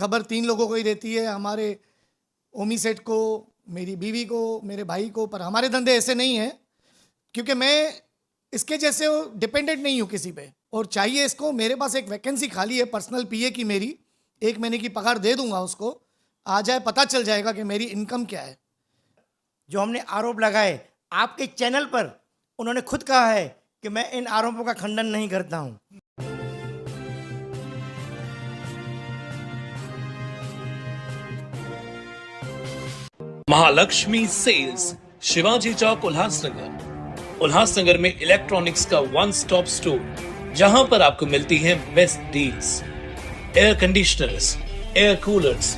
खबर 3 लोगों को ही रहती है, हमारे ओमी सेठ को, मेरी बीवी को, मेरे भाई को। पर हमारे धंधे ऐसे नहीं हैं, क्योंकि मैं इसके जैसे डिपेंडेंट नहीं हूँ किसी पे। और चाहिए इसको, मेरे पास एक वैकेंसी खाली है पर्सनल पीए की, मेरी 1 महीने की पगार दे दूंगा उसको, आ जाए पता चल जाएगा कि मेरी इनकम क्या है। जो हमने आरोप लगाए आपके चैनल पर, उन्होंने खुद कहा है कि मैं इन आरोपों का खंडन नहीं करता हूं। महालक्ष्मी सेल्स, शिवाजी चौक, उल्लासनगर। उल्लासनगर में इलेक्ट्रॉनिक्स का वन स्टॉप स्टोर, जहां पर आपको मिलती हैं best deals. Air conditioners, air coolers,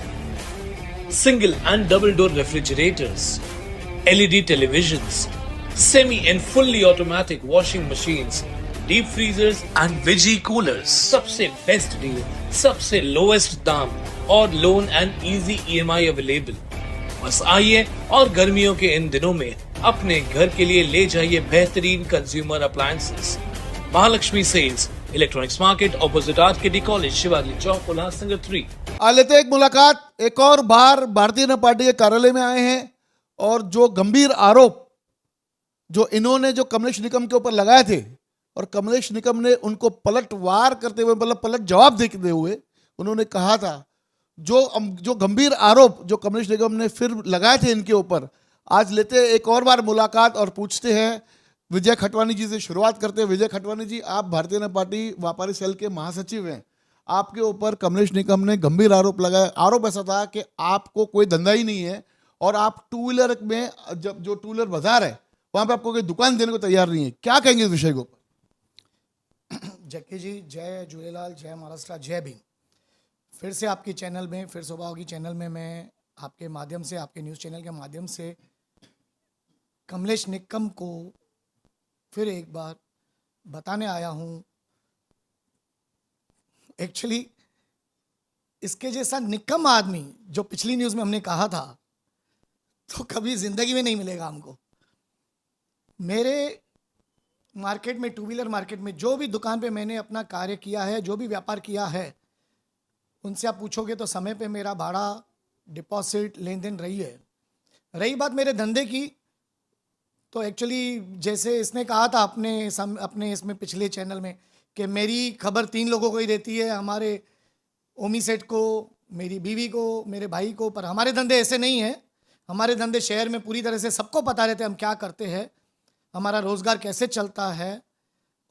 single and double door refrigerators, LED televisions, semi and fully automatic washing machines, deep freezers and veggie coolers. सबसे बेस्ट डील, सबसे लोएस्ट दाम और loan and easy EMI available. बस आइए और गर्मियों के इन दिनों में अपने घर के लिए ले जाइए बेहतरीन consumer appliances. Mahalakshmi sales, electronics market, opposite RKD college, Shivaji चौक, उल्लासनगर 3। लेते एक मुलाकात। एक और बार भारतीय जनता पार्टी के कार्यालय में आए हैं और जो गंभीर आरोप जो इन्होंने जो कमलेश निकम के ऊपर लगाए थे, और कमलेश निकम ने उनको पलटवार करते हुए, मतलब पलट जवाब देते हुए उन्होंने कहा था, जो गंभीर आरोप जो कमलेश निगम ने फिर लगाए थे इनके ऊपर। आज लेते हैं एक और बार मुलाकात और पूछते हैं विजय खटवानी जी से। शुरुआत करते हैं। विजय खटवानी जी, आप भारतीय जनता पार्टी व्यापारी सेल के महासचिव हैं। आपके ऊपर कमलेश निगम ने गंभीर आरोप लगाया। आरोप ऐसा था कि आपको कोई धंधा ही नहीं है और आप टू व्हीलर में, जब जो टू व्हीलर बाजार है वहां पे आपको कोई दुकान देने को तैयार नहीं है। क्या कहेंगे इस विषय को? जक्की जी, जय झूलेलाल, जय महाराष्ट्र, जय भीम। फिर से आपकी चैनल में, फिर सुबह होगी चैनल में, मैं आपके माध्यम से, आपके न्यूज़ चैनल के माध्यम से कमलेश निकम को फिर एक बार बताने आया हूँ। एक्चुअली इसके जैसा निकम आदमी जो पिछली न्यूज़ में हमने कहा था, तो कभी ज़िंदगी में नहीं मिलेगा हमको। मेरे मार्केट में, टू व्हीलर मार्केट में, जो भी दुकान पे मैंने अपना कार्य किया है, जो भी व्यापार किया है, उनसे आप पूछोगे तो समय पे मेरा भाड़ा, डिपॉजिट, लेन देन रही है। रही बात मेरे धंधे की, तो एक्चुअली जैसे इसने कहा था अपने इसमें पिछले चैनल में कि मेरी खबर 3 लोगों को ही रहती है, हमारे ओमी सेठ को, मेरी बीवी को, मेरे भाई को। पर हमारे धंधे ऐसे नहीं हैं। हमारे धंधे शहर में पूरी तरह से सबको पता रहते हैं हम क्या करते हैं, हमारा रोज़गार कैसे चलता है।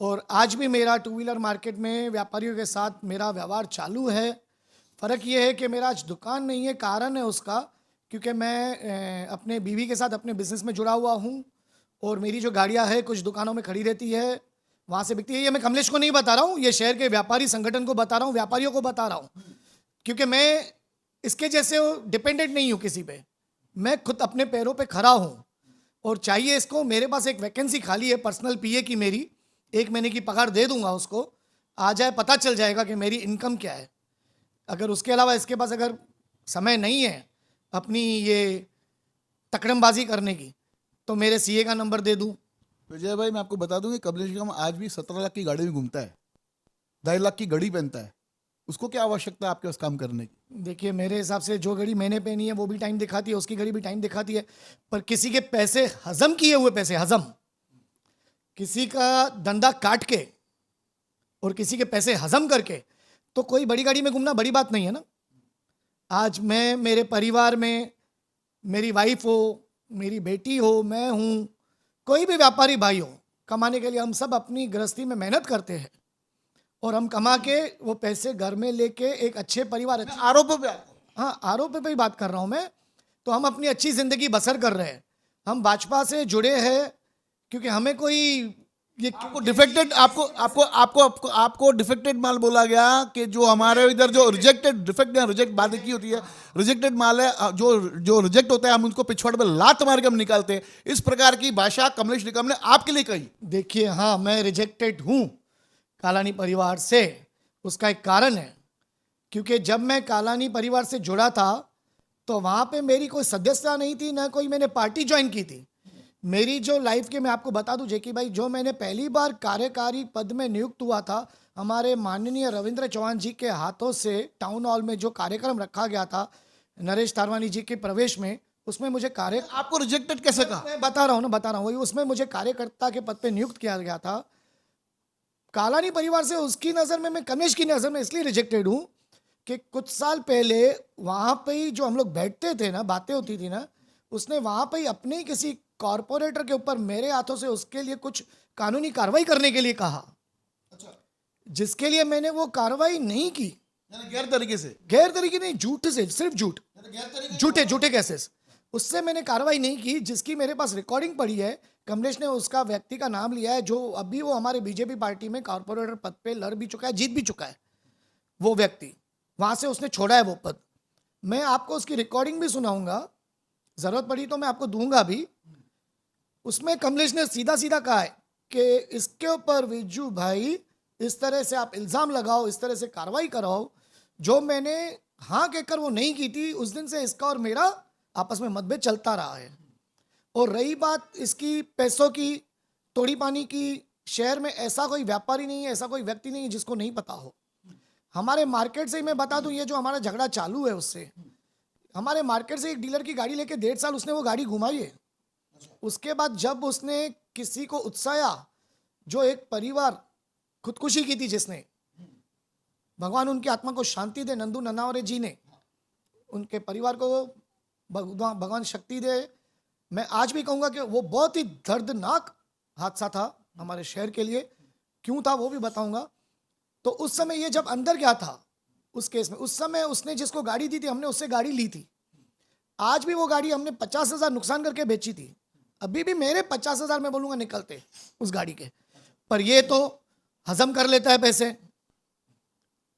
और आज भी मेरा टू व्हीलर मार्केट में व्यापारियों के साथ मेरा व्यवहार चालू है। फ़र्क ये है कि मेरा आज दुकान नहीं है। कारण है उसका, क्योंकि मैं अपने बीवी के साथ अपने बिज़नेस में जुड़ा हुआ हूँ और मेरी जो गाड़ियाँ हैं कुछ दुकानों में खड़ी रहती है, वहाँ से बिकती है। ये मैं कमलेश को नहीं बता रहा हूँ, ये शहर के व्यापारी संगठन को बता रहा हूँ, व्यापारियों को बता रहा हूँ, क्योंकि मैं इसके जैसे डिपेंडेंट नहीं हूँ किसी पे। मैं खुद अपने पैरों पे खड़ा हूँ। और चाहिए इसको, मेरे पास एक वैकेंसी खाली है पर्सनल पीए की, मेरी 1 महीने की पगार दे दूंगा उसको, आ जाए पता चल जाएगा कि मेरी इनकम क्या है। अगर उसके अलावा इसके पास अगर समय नहीं है अपनी ये तकड़मबाजी करने की, तो मेरे सीए का नंबर दे दूं। विजय भाई, मैं आपको बता दूं कि कमलेश निगम आज भी 17 लाख की गाड़ी में घूमता है, 2.5 लाख की घड़ी पहनता है। उसको क्या आवश्यकता है आपके पास काम करने की? देखिए, मेरे हिसाब से जो घड़ी मैंने पहनी है वो भी टाइम दिखाती है, उसकी घड़ी भी टाइम दिखाती है। पर किसी के पैसे हजम किए हुए, पैसे हजम, किसी का धंधा काट के और किसी के पैसे हजम करके, तो कोई बड़ी गाड़ी में घूमना बड़ी बात नहीं है ना। आज मैं, मेरे परिवार में मेरी वाइफ हो, मेरी बेटी हो, मैं हूँ, कोई भी व्यापारी भाई हो, कमाने के लिए हम सब अपनी गृहस्थी में मेहनत करते हैं और हम कमा के वो पैसे घर में लेके एक अच्छे परिवार, आरोपों पे हाँ, आरोप पे ही बात कर रहा हूँ मैं। तो हम अपनी अच्छी ज़िंदगी बसर कर रहे हैं। हम भाजपा से जुड़े हैं क्योंकि हमें कोई ये आपको डिफेक्टेड, आपको डिफेक्टेड माल बोला गया कि जो हमारे इधर जो रिजेक्टेड, डिफेक्ट या रिजेक्ट बात की होती है, रिजेक्टेड माल है, जो रिजेक्ट होता है हम उनको पिछवाड़ में लात मार के हम निकालते हैं। इस प्रकार की भाषा कमलेश निगम ने आपके लिए कही। देखिए, हाँ, मैं रिजेक्टेड हूँ कालानी परिवार से। उसका एक कारण है, क्योंकि जब मैं कालानी परिवार से जुड़ा था तो वहाँ पे मेरी कोई सदस्यता नहीं थी, ना कोई मैंने पार्टी ज्वाइन की थी। मेरी जो लाइफ के मैं आपको बता दूं जेकी भाई, जो मैंने पहली बार कार्यकारी पद में नियुक्त हुआ था, हमारे माननीय रविंद्र चौहान जी के हाथों से टाउन हॉल में जो कार्यक्रम रखा गया था नरेश तारवानी जी के प्रवेश में, उसमें मुझे आपको रिजेक्टेड कैसे कहा? मैं बता रहा हूँ वही, उसमें मुझे कार्यकर्ता के पद पे नियुक्त किया गया था। कालानी परिवार से उसकी नज़र में, मैं कनिष्क की नज़र में इसलिए रिजेक्टेड हूँ कि कुछ साल पहले वहाँ पे ही जो हम लोग बैठते थे ना, बातें होती थी ना, उसने वहाँ पे ही अपने ही किसी कॉरपोरेटर के ऊपर मेरे हाथों से उसके लिए कुछ कानूनी कार्रवाई करने के लिए कहा। अच्छा, जिसके लिए मैंने वो कार्रवाई नहीं की। यानी गैर तरीके से? गैर तरीके नहीं, झूठ से, सिर्फ झूठ, गैर तरीके झूठे झूठे केसेस, उससे मैंने कार्रवाई नहीं की। जिसकी मेरे पास रिकॉर्डिंग पड़ी है, कमलेश ने उसका व्यक्ति का नाम लिया है, जो अभी वो हमारे बीजेपी पार्टी में कॉर्पोरेटर पद पे लड़ भी चुका है, जीत भी चुका है। वो व्यक्ति वहां से उसने छोड़ा है वो पद। मैं आपको उसकी रिकॉर्डिंग भी सुनाऊंगा, जरूरत पड़ी तो मैं आपको दूंगा भी। उसमें कमलेश ने सीधा सीधा कहा है कि इसके ऊपर विजू भाई इस तरह से आप इल्जाम लगाओ, इस तरह से कार्रवाई कराओ, जो मैंने हाँ कहकर वो नहीं की थी। उस दिन से इसका और मेरा आपस में मतभेद चलता रहा है। और रही बात इसकी पैसों की, तोड़ी पानी की, शहर में ऐसा कोई व्यापारी नहीं है, ऐसा कोई व्यक्ति नहीं है जिसको नहीं पता हो। हमारे मार्केट से ही मैं बता दूं, ये जो हमारा झगड़ा चालू है उससे, हमारे मार्केट से एक डीलर की गाड़ी लेके 1.5 साल उसने वो गाड़ी घुमाई है। उसके बाद जब उसने किसी को उत्साया, जो एक परिवार खुदकुशी की थी जिसने, भगवान उनकी आत्मा को शांति दे, नंदू ननावरे जी ने, उनके परिवार को भगवान शक्ति दे। मैं आज भी कहूँगा कि वो बहुत ही दर्दनाक हादसा था हमारे शहर के लिए। क्यों था वो भी बताऊंगा। तो उस समय ये जब अंदर गया था उस केस में, उस समय उसने जिसको गाड़ी दी थी, हमने उससे गाड़ी ली थी। आज भी वो गाड़ी हमने 50,000 नुकसान करके बेची थी। अभी भी मेरे 50,000 में बोलूँगा निकलते उस गाड़ी के। पर ये तो हजम कर लेता है, पैसे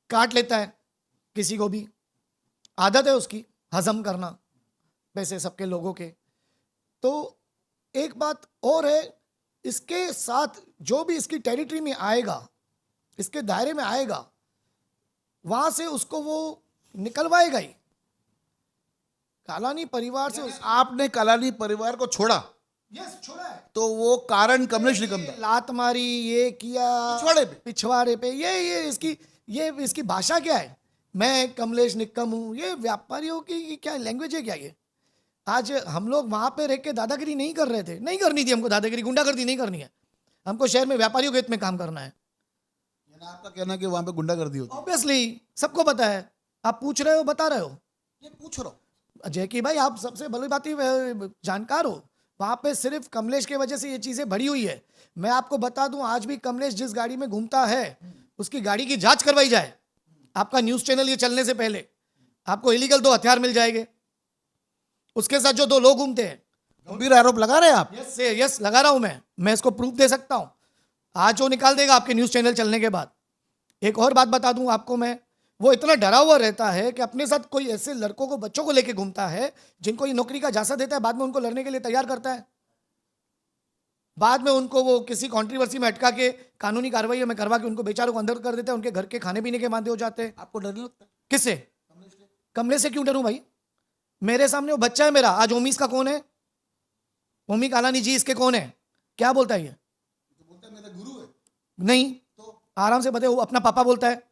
काट लेता है, किसी को भी आदत है उसकी हजम करना पैसे सबके लोगों के। तो एक बात और है, इसके साथ जो भी इसकी टेरिटरी में आएगा, इसके दायरे में आएगा, वहां से उसको वो निकलवाएगा ही। कालानी परिवार से आपने कालानी परिवार को छोड़ा? यस, छोड़ा है। तो वो कारण कमलेश निकम था? लात मारी, ये किया पिछवाड़े पे, ये इसकी भाषा क्या है? मैं कमलेश निकम हूँ, ये व्यापारियों की क्या लैंग्वेज है क्या ये? आज हम लोग वहां पे रह के दादागिरी नहीं कर रहे थे, नहीं करनी थी हमको दादागिरी, गुंडागर्दी नहीं करनी है। हमको शहर में व्यापारियों के हित में काम करना है। आपका कहना है कि वहां पे गुंडागर्दी होती है? ऑब्वियसली सबको पता है। आप पूछ रहे हो, बता रहे हो। ये पूछ रहा हूँ जैकी भाई, आप सबसे भली बात जानकार हो। वहां पे सिर्फ कमलेश की वजह से ये चीजें बढ़ी हुई है। मैं आपको बता दूं, आज भी कमलेश जिस गाड़ी में घूमता है उसकी गाड़ी की जांच करवाई जाए। आपका न्यूज चैनल ये चलने से पहले आपको इलीगल 2 हथियार मिल जाएंगे। उसके साथ जो 2 लोग घूमते हैं। गंभीर आरोप लगा रहे हैं आप? यस लगा रहा हूं मैं इसको प्रूफ दे सकता हूं। आज वो निकाल देगा आपके न्यूज चैनल चलने के बाद। एक और बात बता दूं आपको मैं, वो इतना डरा हुआ रहता है कि अपने साथ कोई ऐसे लड़कों को, बच्चों को लेके घूमता है जिनको ये नौकरी का झांसा देता है, बाद में उनको लड़ने के लिए तैयार करता है। बाद में उनको वो किसी कंट्रोवर्सी में अटका के कानूनी कार्रवाई में करवा के उनको बेचारों को अंदर कर देता है। उनके घर के खाने पीने के वादे हो जाते हैं। आपको डर नहीं लगता? किससे? कमलेश से क्यों डरूं भाई? मेरे सामने वो बच्चा है मेरा। आज ओमी इसका कौन है? ओमी कालानी जी इसके कौन है? क्या बोलता है ये? बोलता है मेरा गुरु है। नहीं तो आराम से बताओ, अपना पापा बोलता है।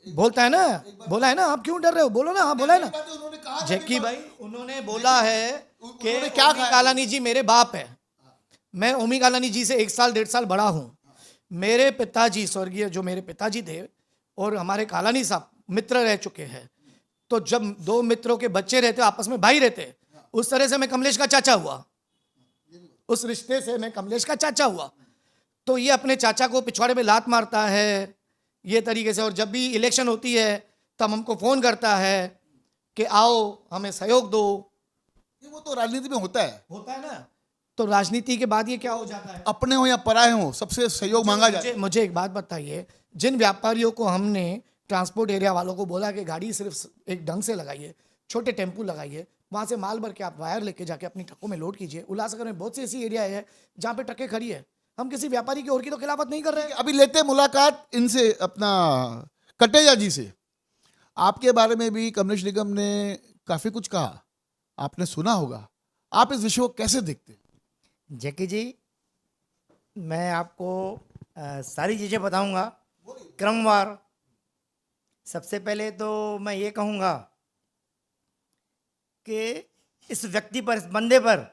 बोलता है ना, बोला है ना। आप क्यों डर रहे हो? बोलो ना। हाँ बोला है ना उन्होंने कहा जैकी भाई, उन्होंने बोला है कि उन्होंने क्या ओमी कालानी जी मेरे बाप है। मैं ओमी कालानी जी से 1 साल 1.5 साल बड़ा हूँ। मेरे पिताजी, स्वर्गीय जो मेरे पिताजी थे और हमारे कालानी साहब मित्र रह चुके हैं। तो जब 2 मित्रों के बच्चे रहते, आपस में भाई रहते, उस तरह से मैं कमलेश का चाचा हुआ। उस रिश्ते से मैं कमलेश का चाचा हुआ। तो ये अपने चाचा को पिछवाड़े में लात मारता है ये तरीके से। और जब भी इलेक्शन होती है तब हमको फोन करता है कि आओ हमें सहयोग दो। वो तो राजनीति में होता है ना। तो राजनीति के बाद ये क्या हो जाता है, अपने हो या पराये हो, सबसे सहयोग मांगा जाए। मुझे एक बात बताइए, जिन व्यापारियों को हमने ट्रांसपोर्ट एरिया वालों को बोला कि गाड़ी सिर्फ एक ढंग से लगाइए, छोटे टेम्पू लगाइए, वहां से माल भर के आप वायर लेके जाके अपनी ट्रकों में लोड कीजिए। उल्लासनगर में बहुत सी ऐसी एरिया है जहाँ पे ट्रकें खड़ी है। हम किसी व्यापारी की और की तो खिलाफत नहीं कर रहे हैं। अभी लेते मुलाकात इनसे, अपना कटेजा जी से। आपके बारे में भी कमलेश निगम ने काफी कुछ कहा, आपने सुना होगा। आप इस विषय को कैसे देखते हैं? जैकी जी, मैं आपको सारी चीज़ें बताऊंगा क्रमवार। सबसे पहले तो मैं ये कहूँगा कि इस व्यक्ति पर, इस बंदे पर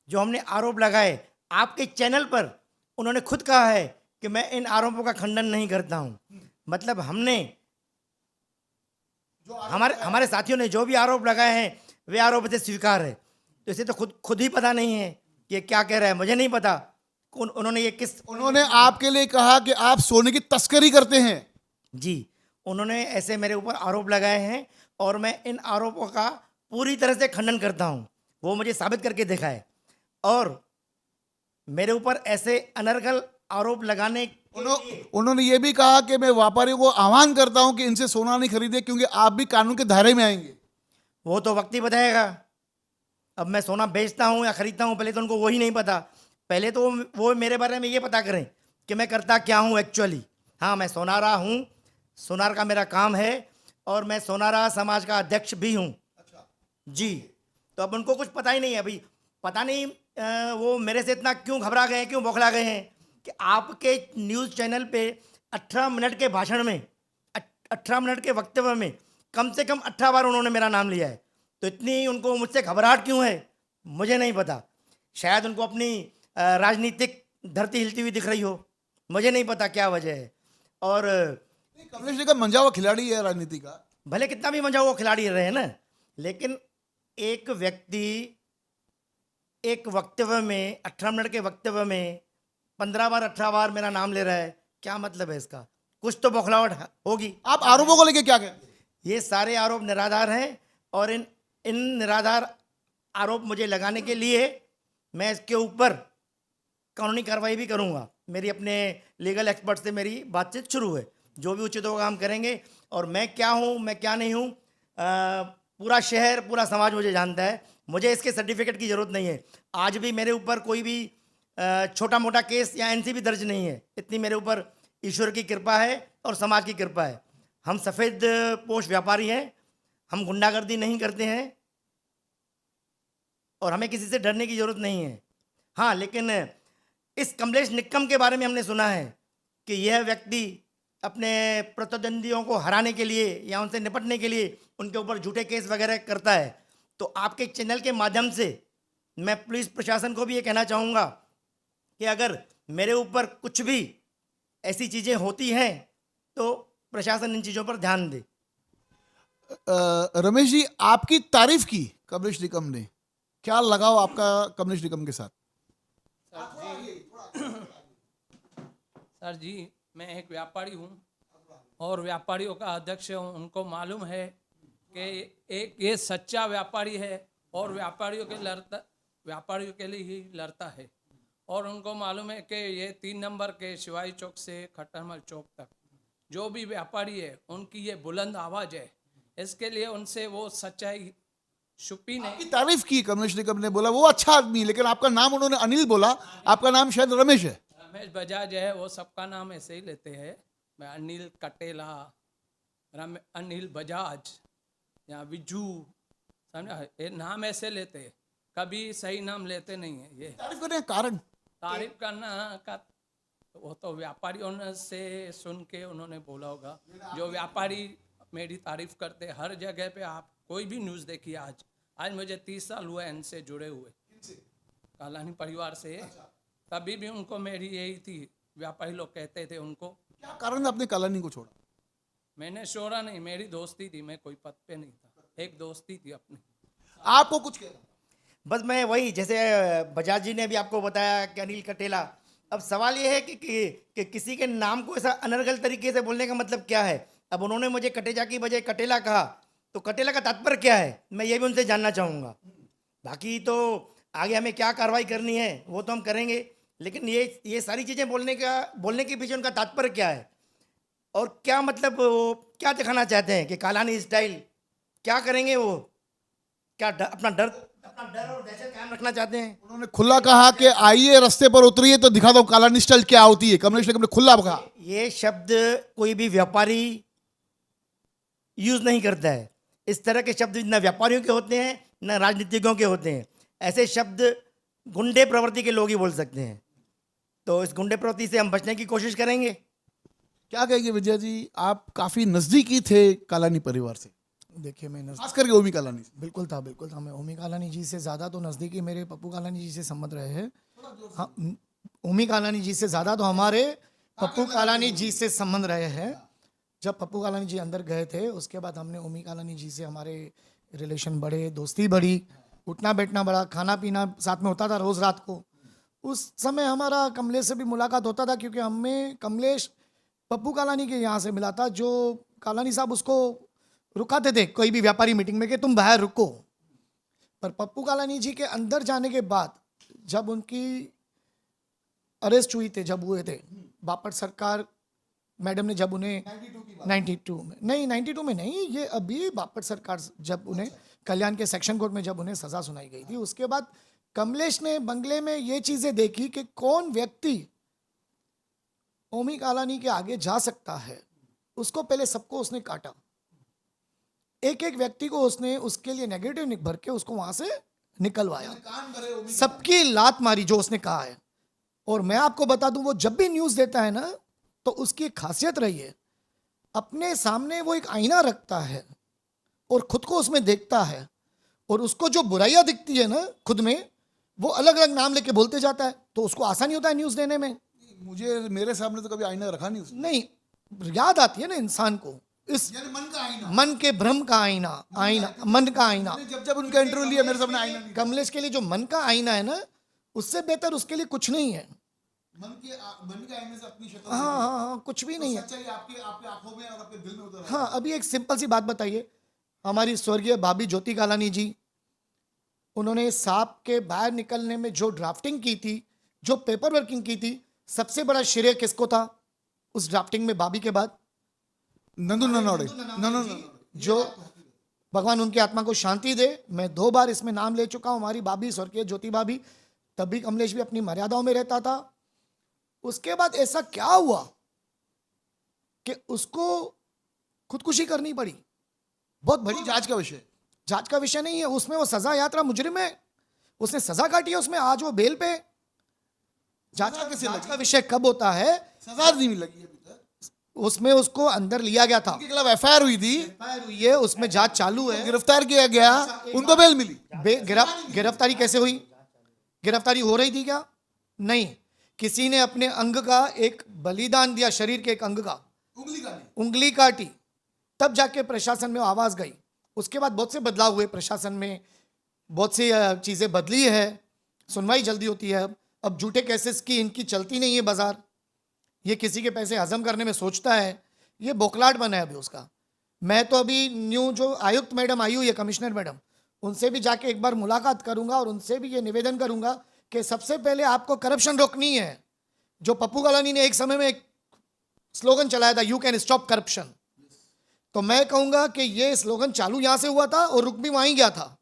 जो हमने आरोप लगाए, आपके चैनल पर उन्होंने खुद कहा है कि मैं इन आरोपों का खंडन नहीं करता हूँ। मतलब हमने, हमारे हमारे साथियों ने जो भी आरोप लगाए हैं वे आरोप से स्वीकार है। तो इसे तो खुद ही पता नहीं है कि ये क्या कह रहा है। मुझे नहीं पता उन्होंने ये किस, उन्होंने आपके लिए कहा कि आप सोने की तस्करी करते हैं। जी, उन्होंने ऐसे मेरे ऊपर आरोप लगाए हैं और मैं इन आरोपों का पूरी तरह से खंडन करता हूं। वो मुझे साबित करके दिखाए। और मेरे ऊपर ऐसे अनर्गल आरोप लगाने के लिए उन्होंने ये भी कहा कि मैं व्यापारियों को आह्वान करता हूं कि इनसे सोना नहीं खरीदे, क्योंकि आप भी कानून के दायरे में आएंगे। वो तो वक्त ही बताएगा। अब मैं सोना बेचता हूँ या खरीदता हूँ, पहले तो उनको वही नहीं पता। पहले तो वो मेरे बारे में ये पता करें कि मैं करता क्या हूँ एक्चुअली। हाँ, मैं सोनारा हूँ, सोनार का मेरा काम है और मैं सोनारा समाज का अध्यक्ष भी हूँ। जी, तो अब उनको कुछ पता ही नहीं है। अभी पता नहीं वो मेरे से इतना क्यों घबरा गए हैं, क्यों बौखला गए हैं कि आपके न्यूज़ चैनल पे 18 मिनट के भाषण में, 18 मिनट के वक्तव्य में कम से कम 18 बार उन्होंने मेरा नाम लिया है। तो इतनी उनको मुझसे घबराहट क्यों है, मुझे नहीं पता। शायद उनको अपनी राजनीतिक धरती हिलती हुई दिख रही हो, मुझे नहीं पता क्या वजह है। और कमलेश जी का मंझा हुआ खिलाड़ी है राजनीति का। भले कितना भी मंझा वो खिलाड़ी रहे ना, लेकिन एक व्यक्ति एक वक्तव्य में, 18 मिनट के वक्तव्य में 15 बार 18 बार मेरा नाम ले रहा है, क्या मतलब है इसका? कुछ तो बौखलाहट होगी। आप आरोपों को लेकर क्या कहते हैं? ये सारे आरोप निराधार हैं और इन निराधार आरोप मुझे लगाने के लिए मैं इसके ऊपर कानूनी कार्रवाई भी करूंगा। मेरी अपने लीगल एक्सपर्ट से मेरी बातचीत शुरू है। जो भी उचित होगा हम करेंगे। और मैं क्या हूँ, मैं क्या नहीं हूँ, पूरा शहर, पूरा समाज मुझे जानता है। मुझे इसके सर्टिफिकेट की ज़रूरत नहीं है। आज भी मेरे ऊपर कोई भी छोटा मोटा केस या एनसीबी दर्ज नहीं है। इतनी मेरे ऊपर ईश्वर की कृपा है और समाज की कृपा है। हम सफ़ेद पोश व्यापारी हैं, हम गुंडागर्दी नहीं करते हैं और हमें किसी से डरने की ज़रूरत नहीं है। हाँ, लेकिन इस कमलेश निक्कम के बारे में हमने सुना है कि यह व्यक्ति अपने प्रतिद्वंदियों को हराने के लिए या उनसे निपटने के लिए उनके ऊपर झूठे केस वगैरह करता है। तो आपके चैनल के माध्यम से मैं पुलिस प्रशासन को भी ये कहना चाहूँगा कि अगर मेरे ऊपर कुछ भी ऐसी चीज़ें होती हैं तो प्रशासन इन चीज़ों पर ध्यान दे। रमेश जी, आपकी तारीफ की कमलेश निकम ने, क्या लगाव आपका कमलेश निकम के साथ? सर जी, मैं एक व्यापारी हूँ और व्यापारियों का अध्यक्ष हूँ। उनको मालूम है कि एक ये सच्चा व्यापारी है और व्यापारियों के लिए ही लड़ता है। और उनको मालूम है कि ये 3 नंबर के शिवाजी चौक से खट्टरमल चौक तक जो भी व्यापारी है उनकी ये बुलंद आवाज़ है। इसके लिए उनसे वो सच्चाई छुपी नहीं। आपकी तारीफ की कमलेश निकम ने, बोला वो अच्छा आदमी, लेकिन आपका नाम उन्होंने अनिल बोला, आपका नाम शायद रमेश है। रमेश बजाज है, वो सबका नाम ऐसे ही लेते हैं। मैं अनिल कटेला, अनिल बजाज या विजू, समझा, ये नाम ऐसे लेते हैं, कभी सही नाम लेते नहीं है। ये तारीफ करने का कारण? तारीफ करना का वो तो व्यापारियों से सुन के उन्होंने बोला होगा। जो व्यापारी मेरी तारीफ करते हर जगह पे, आप कोई भी न्यूज़ देखिए। आज मुझे 30 साल हुए इनसे जुड़े हुए, कालानी परिवार से। तभी भी उनको मेरी यही थी, व्यापारी लोग कहते थे उनको। क्या कारण आपने कालानी को छोड़ा? मैंने शोरा नहीं, मेरी दोस्ती थी, मैं कोई पद पे नहीं था, एक दोस्ती थी अपनी। आपको कुछ कहना? बस मैं वही, जैसे बजाज जी ने भी आपको बताया कि अनिल कटेला। अब सवाल ये है कि किसी के नाम को ऐसा अनर्गल तरीके से बोलने का मतलब क्या है। अब उन्होंने मुझे कटेजा की बजाय कटेला कहा, तो कटेला का तात्पर्य क्या है, मैं ये भी उनसे जानना चाहूँगा। बाकी तो आगे हमें क्या कार्रवाई करनी है वो तो हम करेंगे, लेकिन ये सारी चीज़ें बोलने के पीछे उनका तात्पर्य क्या है और क्या मतलब, वो क्या दिखाना चाहते हैं कि कालानी स्टाइल क्या करेंगे, वो क्या अपना डर और दहशत कायम रखना चाहते हैं। उन्होंने खुला कहा कि आइए रास्ते पर उतरिए तो दिखा दो कालानी स्टाइल क्या होती है। कमलेश निकम ने खुला कहा। ये शब्द कोई भी व्यापारी यूज नहीं करता है। इस तरह के शब्द न व्यापारियों के होते हैं न राजनीतिज्ञों के होते हैं। ऐसे शब्द गुंडे प्रवृत्ति के लोग ही बोल सकते हैं। तो इस गुंडे प्रवृत्ति से हम बचने की कोशिश करेंगे। क्या कहेंगे विजय जी, आप काफी नजदीकी थे कालानी परिवार से, देखिए मैं खास करके ओमी कालानी से। बिल्कुल था मैं ओमी कालानी जी से ज़्यादा तो नज़दीकी मेरे पप्पू कालानी जी से संबंध रहे हैं। हाँ, ओमी कालानी जी से ज़्यादा तो हमारे पप्पू कालानी जी से संबंध रहे हैं। जब पप्पू कालानी जी अंदर गए थे उसके बाद हमने ओमी कालानी जी से हमारे रिलेशन बढ़े, दोस्ती बढ़ी, उठना बैठना बढ़ा, खाना पीना साथ में होता था रोज़ रात को। उस समय हमारा कमलेश से भी मुलाकात होता था क्योंकि हमें कमलेश पप्पू कालानी के यहाँ से मिला था, जो कालानी साहब उसको रुकाते थे कोई भी व्यापारी मीटिंग में कि तुम बाहर रुको। पर पप्पू कालानी जी के अंदर जाने के बाद जब उनकी अरेस्ट हुई थे, जब हुए थे बापट सरकार मैडम ने, जब उन्हें 92 में नहीं, 92 में नहीं, ये अभी बापट सरकार जब उन्हें कल्याण के सेक्शन कोर्ट में जब उन्हें सजा सुनाई गई थी, उसके बाद कमलेश ने बंगले में ये चीजें देखी कि कौन व्यक्ति ओमी कालानी के आगे जा सकता है। उसको पहले सबको उसने काटा, एक एक व्यक्ति को उसने उसके लिए नेगेटिव भर के उसको वहां से निकलवाया, सबकी लात मारी जो उसने कहा है। और मैं आपको बता दूं, वो जब भी न्यूज़ देता है ना तो उसकी एक खासियत रही है, अपने सामने वो एक आईना रखता है और खुद को उसमें देखता है, और उसको जो बुराइयां दिखती है ना खुद में, वो अलग अलग नाम लेके बोलते जाता है, तो उसको आसानी होता है न्यूज़ देने में। मुझे, मेरे सामने तो कभी आईना रखा नहीं उसने। नहीं, याद आती है ना इंसान को, इस यानी मन का आईना, मन के भ्रम का आईना, मन का आईना। जब जब उनका इंटरव्यू लिया मेरे सामने आईना नहीं। कमलेश के लिए जो मन का आईना है ना, उससे बेहतर उसके लिए कुछ नहीं है। मन के आईने से अपनी शक्ल, हाँ, कुछ भी नहीं है। सच्चाई आपके आपके आंखों में और आपके दिल में उतर। हाँ, अभी एक सिंपल सी बात बताइए, हमारी स्वर्गीय भाभी ज्योति कालानी जी, उन्होंने सांप के बाहर निकलने में जो ड्राफ्टिंग की थी, जो पेपर वर्किंग की थी, सबसे बड़ा श्रेय किसको था उस ड्राफ्टिंग में भाभी के बाद? नंदू ननौड़े, जो भगवान उनकी आत्मा को शांति दे। मैं 2 बार इसमें नाम ले चुका हूं, हमारी भाभी स्वर्गीय ज्योति भाभी। तब भी कमलेश भी अपनी मर्यादाओं में रहता था। उसके बाद ऐसा क्या हुआ कि उसको खुदकुशी करनी पड़ी? बहुत बड़ी जांच का विषय, जांच का विषय नहीं है, उसमें वो सजा यात्रा मुजरिम है, उसने सजा काटी है उसमें, आज वो बेल पे। जांच का विषय कब होता है? सजा नहीं लगी अभी तक। उसमें उसको अंदर लिया गया था, उनके खिलाफ एफआईआर हुई थी, हुई है, उसमें जांच चालू है, गिरफ्तार किया गया, उनको बेल मिली। गिरफ्तारी कैसे हुई? गिरफ्तारी हो रही थी क्या? नहीं, किसी ने अपने अंग का एक बलिदान दिया, शरीर के एक अंग का, उंगली काटी, तब जाके प्रशासन में आवाज गई। उसके बाद बहुत से बदलाव हुए प्रशासन में, बहुत सी चीजें बदली है, सुनवाई जल्दी होती है। अब झूठे केसेस की इनकी चलती नहीं है बाजार, ये किसी के पैसे हजम करने में सोचता है, ये बोखलाट बना है अभी उसका। मैं तो अभी न्यू जो आयुक्त मैडम आई हुई है, कमिश्नर मैडम, उनसे भी जाके एक बार मुलाकात करूंगा और उनसे भी ये निवेदन करूंगा कि सबसे पहले आपको करप्शन रोकनी है। जो पप्पू कालानी ने एक समय में एक स्लोगन चलाया था, यू कैन स्टॉप करप्शन, तो मैं कहूंगा कि ये स्लोगन चालू यहां से हुआ था और रुक भी वहीं गया था।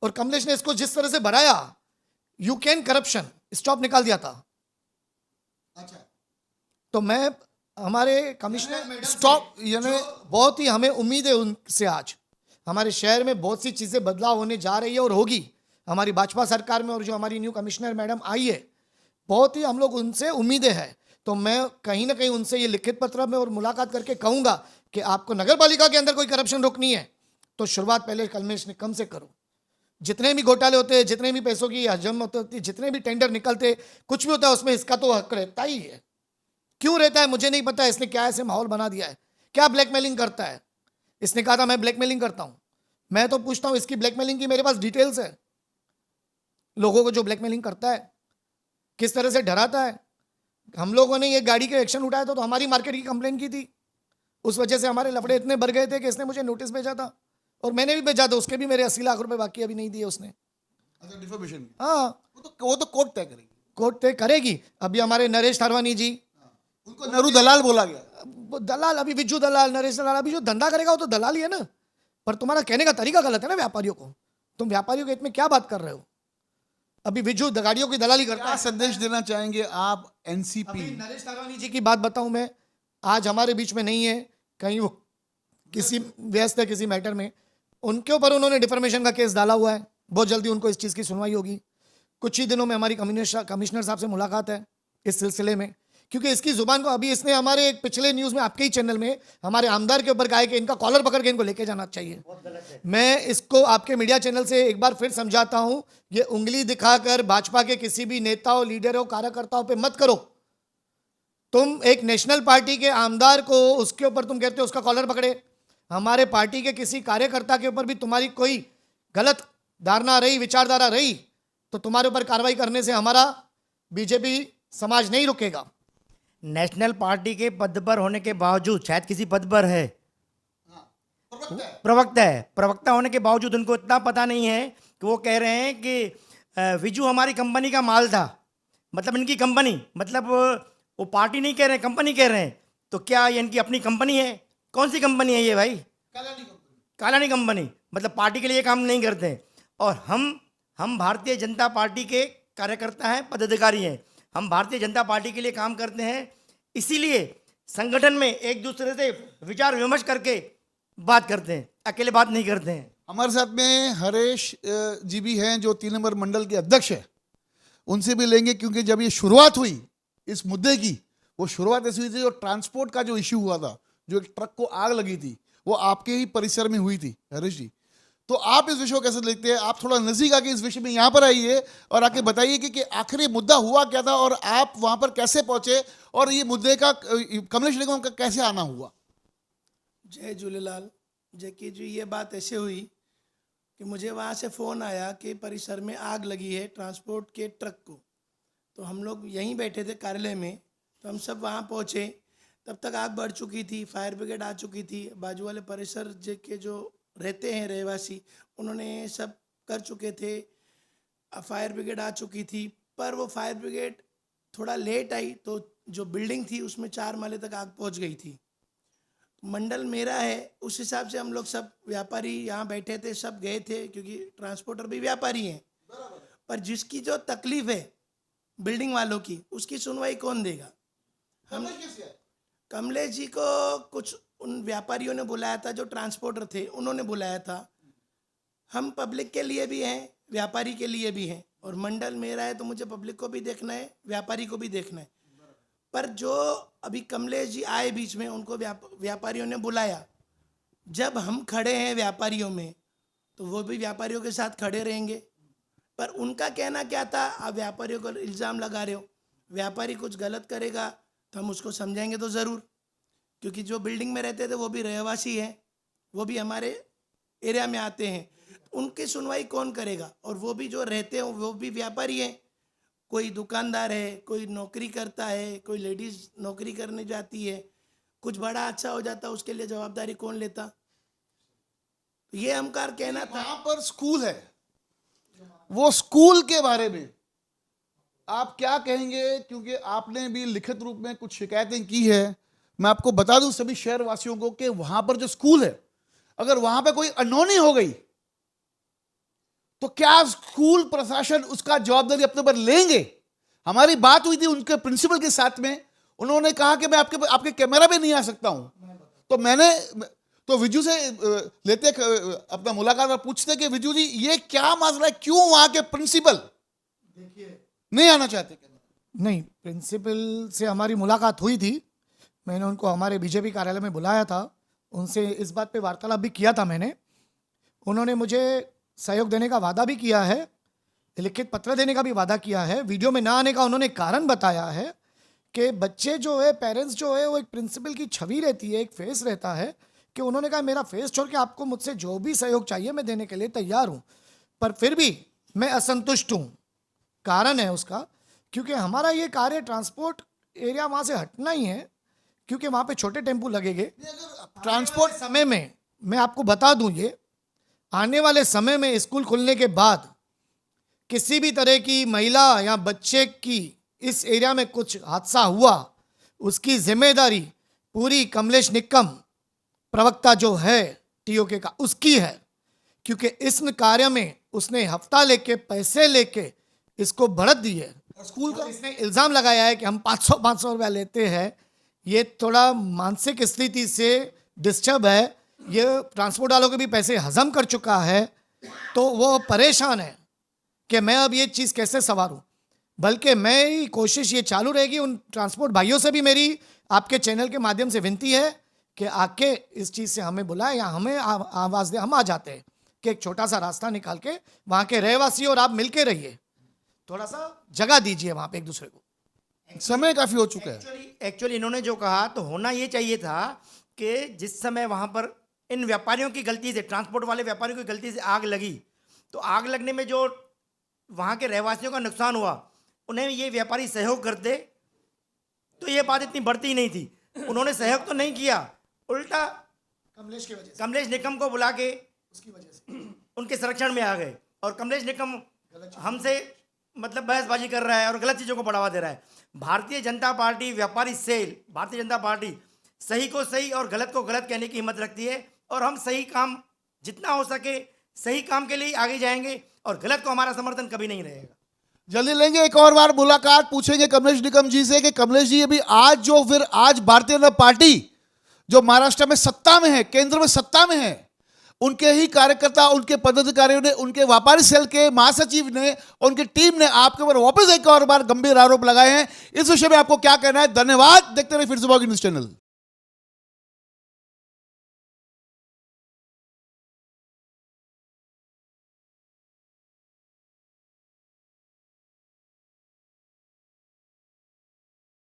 और कमलेश ने इसको जिस तरह से बढ़ाया, यू कैन करप्शन स्टॉप निकाल दिया था। अच्छा, तो मैं हमारे कमिश्नर स्टॉप, यानी बहुत ही हमें उम्मीद है उनसे। आज हमारे शहर में बहुत सी चीजें बदलाव होने जा रही है और होगी हमारी भाजपा सरकार में, और जो हमारी न्यू कमिश्नर मैडम आई है, बहुत ही हम लोग उनसे उम्मीदें हैं। तो मैं कहीं ना कहीं उनसे ये लिखित पत्र में और मुलाकात करके कहूंगा कि आपको नगर पालिका के अंदर कोई करप्शन रोकनी है तो शुरुआत पहले कमलेश निकम से करो। जितने भी घोटाले होते हैं, जितने भी पैसों की हजम होती है, जितने भी टेंडर निकलते, कुछ भी होता है उसमें इसका तो हक रहता ही है। क्यों रहता है मुझे नहीं पता, इसने क्या ऐसे माहौल बना दिया है, क्या ब्लैकमेलिंग करता है। इसने कहा था मैं ब्लैकमेलिंग करता हूं, मैं तो पूछता हूं इसकी ब्लैकमेलिंग की मेरे पास डिटेल्स है, लोगों को जो ब्लैकमेलिंग करता है, किस तरह से डराता है। हम लोगों ने ये गाड़ी के एक्शन उठाया था तो हमारी मार्केट की कंप्लेन की थी, उस वजह से हमारे लफड़े इतने बढ़ गए थे कि इसने मुझे नोटिस भेजा था और मैंने भी भेजा था, उसके भी मेरे 80 लाख रुपए बाकी अभी नहीं दिए उसने। अच्छा, डिफेमेशन। हाँ, वो तो कोर्ट तय करेगी, कोर्ट तय करेगी। अभी हमारे नरेश थारवानी जी, उनको नरू दलाल बोला गया। वो दलाल, अभी विज्जू दलाल, नरेश दलाल, अभी जो धंधा करेगा वो तो दलाल ही है ना। पर तुम्हारा कहने का तरीका गलत है ना व्यापारियों को, तुम व्यापारियों के हित में क्या बात कर रहे हो। अभी विज्जू गाड़ियों की दलाली करता क्या है। संदेश देना चाहेंगे आप एनसीपी? अभी नरेश थारवानी जी की बात बताऊं मैं, आज हमारे बीच में नहीं है, कहीं वो किसी व्यस्त है किसी मैटर में, उनके ऊपर उन्होंने डिफर्मेशन का केस डाला हुआ है, बहुत जल्दी उनको इस चीज़ की सुनवाई होगी। कुछ ही दिनों में हमारी कमिश्नर साहब से मुलाकात है इस सिलसिले में, क्योंकि इसकी जुबान को अभी इसने हमारे एक पिछले न्यूज़ में आपके ही चैनल में हमारे आमदार के ऊपर कहा है कि इनका कॉलर पकड़ के इनको लेके जाना चाहिए। मैं इसको आपके मीडिया चैनल से एक बार फिर समझाता हूं, ये उंगली दिखाकर भाजपा के किसी भी नेताओं, लीडरों, कार्यकर्ताओं पे मत करो। तुम एक नेशनल पार्टी के आमदार को उसके ऊपर तुम कहते हो उसका कॉलर पकड़े। हमारे पार्टी के किसी कार्यकर्ता के ऊपर भी तुम्हारी कोई गलत धारणा रही, विचारधारा रही, तो तुम्हारे ऊपर कार्रवाई करने से हमारा बीजेपी समाज नहीं रुकेगा। नेशनल पार्टी के पद पर होने के बावजूद, शायद किसी पद पर है, प्रवक्ता होने के बावजूद उनको इतना पता नहीं है कि वो कह रहे हैं कि विजू हमारी कंपनी का माल था, मतलब इनकी कंपनी, मतलब वो पार्टी नहीं कह रहे हैं, कंपनी कह रहे हैं। तो क्या ये इनकी अपनी कंपनी है? कौन सी कंपनी है ये भाई? कालानी कंपनी, मतलब पार्टी के लिए काम नहीं करते हैं। और हम भारतीय जनता पार्टी के कार्यकर्ता हैं, पदाधिकारी हैं, हम भारतीय जनता पार्टी के लिए काम करते हैं, इसीलिए संगठन में एक दूसरे से विचार विमर्श करके बात करते हैं, अकेले बात नहीं करते हैं। हमारे साथ में हरेश जी भी हैं जो 3 नंबर मंडल के अध्यक्ष है, उनसे भी लेंगे, क्योंकि जब ये शुरुआत हुई इस मुद्दे की, वो शुरुआत ऐसी हुई थी, जो ट्रांसपोर्ट का जो इश्यू हुआ था, जो एक ट्रक को आग लगी थी, वो आपके ही परिसर में हुई थी हरीश जी। तो आप इस विषय को कैसे देखते हैं? आप थोड़ा नजदीक आके इस विषय में यहाँ पर आइए और आके बताइए कि आखिर ये मुद्दा हुआ क्या था और आप वहाँ पर कैसे पहुँचे और ये मुद्दे का कमलेश निगम का कैसे आना हुआ। जय झूलेलाल। जैकी जी, ये बात ऐसे हुई कि मुझे वहाँ से फ़ोन आया कि परिसर में आग लगी है ट्रांसपोर्ट के ट्रक को। तो हम लोग यहीं बैठे थे कार्यालय में, तो हम सब वहाँ पहुँचे। तब तक आग बढ़ चुकी थी, फायर ब्रिगेड आ चुकी थी, बाजू वाले परिसर के जो रहते हैं रहवासी, उन्होंने सब कर चुके थे, फायर ब्रिगेड आ चुकी थी। पर वो फायर ब्रिगेड थोड़ा लेट आई, तो जो बिल्डिंग थी उसमें 4 माले तक आग पहुंच गई थी। मंडल मेरा है, उस हिसाब से हम लोग सब व्यापारी यहाँ बैठे थे, सब गए थे, क्योंकि ट्रांसपोर्टर भी व्यापारी हैं। पर जिसकी जो तकलीफ है बिल्डिंग वालों की, उसकी सुनवाई कौन देगा? हम कमलेश जी को कुछ उन व्यापारियों ने बुलाया था, जो ट्रांसपोर्टर थे उन्होंने बुलाया था। हम पब्लिक के लिए भी हैं, व्यापारी के लिए भी हैं, और मंडल मेरा है तो मुझे पब्लिक को भी देखना है, व्यापारी को भी देखना है। पर जो अभी कमलेश जी आए बीच में, उनको व्यापारियों ने बुलाया। जब हम खड़े हैं व्यापारियों में, तो वो भी व्यापारियों के साथ खड़े रहेंगे। पर उनका कहना क्या था, आप व्यापारियों को इल्ज़ाम लगा रहे हो, व्यापारी कुछ गलत करेगा तो हम उसको समझाएंगे तो ज़रूर, क्योंकि जो बिल्डिंग में रहते थे वो भी रहवासी हैं, वो भी हमारे एरिया में आते हैं, उनकी सुनवाई कौन करेगा? और वो भी जो रहते हैं वो भी व्यापारी हैं, कोई दुकानदार है, कोई नौकरी करता है, कोई लेडीज़ नौकरी करने जाती है, कुछ बड़ा अच्छा हो जाता, उसके लिए जवाबदारी कौन लेता? ये हमकार कहना था। वहाँ पर स्कूल है, वो स्कूल के बारे में आप क्या कहेंगे? क्योंकि आपने भी लिखित रूप में कुछ शिकायतें की है। मैं आपको बता दूं सभी शहर वासियों को कि वहां पर जो स्कूल है, अगर वहां पर कोई अनहोनी हो गई तो क्या स्कूल प्रशासन उसका जवाबदारी अपने पर लेंगे? हमारी बात हुई थी उनके प्रिंसिपल के साथ में, उन्होंने कहा कि मैं आपके कैमरा पे नहीं आ सकता हूं। तो मैंने तो विजू से लेते अपना मुलाकात और पूछते कि विजू जी ये क्या मसला है, क्यों वहां के प्रिंसिपल नहीं आना चाहते? नहीं, प्रिंसिपल से हमारी मुलाकात हुई थी, मैंने उनको हमारे बीजेपी कार्यालय में बुलाया था, उनसे इस बात पे वार्तालाप भी किया था मैंने। उन्होंने मुझे सहयोग देने का वादा भी किया है, लिखित पत्र देने का भी वादा किया है। वीडियो में ना आने का उन्होंने कारण बताया है कि बच्चे जो है, पेरेंट्स जो है, वो एक प्रिंसिपल की छवि रहती है, एक फेस रहता है, कि उन्होंने कहा मेरा फेस छोड़ के आपको मुझसे जो भी सहयोग चाहिए मैं देने के लिए तैयार हूँ, पर फिर भी मैं असंतुष्ट हूँ। कारण है उसका, क्योंकि हमारा ये कार्य ट्रांसपोर्ट एरिया वहाँ से हटना ही है, क्योंकि वहाँ पे छोटे टेम्पू लगेंगे। ट्रांसपोर्ट समय में मैं आपको बता दूं, ये आने वाले समय में स्कूल खुलने के बाद किसी भी तरह की महिला या बच्चे की इस एरिया में कुछ हादसा हुआ, उसकी जिम्मेदारी पूरी कमलेश निक्कम प्रवक्ता जो है टीओके का, उसकी है, क्योंकि इस कार्य में उसने हफ्ता लेके पैसे लेके इसको बढ़त दी है। स्कूल का इसने इल्ज़ाम लगाया है कि हम 500 रुपया लेते हैं। ये थोड़ा मानसिक स्थिति से डिस्टर्ब है, ये ट्रांसपोर्ट वालों के भी पैसे हजम कर चुका है, तो वो परेशान है। कि मैं अब ये चीज़ कैसे संवारूं, बल्कि मेरी कोशिश ये चालू रहेगी। उन ट्रांसपोर्ट भाइयों से भी मेरी आपके चैनल के माध्यम से विनती है कि आके इस चीज़ से हमें बुलाएं या हमें आवाज़ दें। हम आ जाते हैं कि एक छोटा सा रास्ता निकाल के वहाँ के रहवासी और आप मिलके रहिए, थोड़ा सा जगह दीजिए वहाँ पे एक दूसरे को। समय काफी हो चुका है। एक्चुअली इन्होंने जो कहा तो होना ये चाहिए था कि जिस समय वहाँ पर इन व्यापारियों की गलती से, ट्रांसपोर्ट वाले व्यापारियों की गलती से आग लगी, तो आग लगने में जो वहाँ के रहवासियों का नुकसान हुआ, उन्हें ये व्यापारी सहयोग करते तो ये बात इतनी बढ़ती ही नहीं थी। उन्होंने सहयोग तो नहीं किया, उल्टा कमलेश की वजह से, कमलेश निकम को बुला के उसकी वजह से उनके संरक्षण में आ गए। और कमलेश निकम हमसे मतलब बहसबाजी कर रहा है और गलत चीज़ों को बढ़ावा दे रहा है। भारतीय जनता पार्टी व्यापारी सेल, भारतीय जनता पार्टी सही को सही और गलत को गलत कहने की हिम्मत रखती है, और हम सही काम जितना हो सके सही काम के लिए आगे जाएंगे और गलत को हमारा समर्थन कभी नहीं रहेगा। जल्दी लेंगे एक और बार मुलाकात, पूछेंगे कमलेश निकम जी से कि कमलेश जी अभी आज भारतीय जनता पार्टी जो महाराष्ट्र में सत्ता में है, केंद्र में सत्ता में है, उनके ही कार्यकर्ता, उनके पदाधिकारियों ने, उनके व्यापारी सेल के महासचिव ने, उनकी टीम ने आपके ऊपर वापस एक और बार गंभीर आरोप लगाए हैं। इस विषय में आपको क्या कहना है? धन्यवाद। देखते रहिए फिर से न्यूज़ चैनल।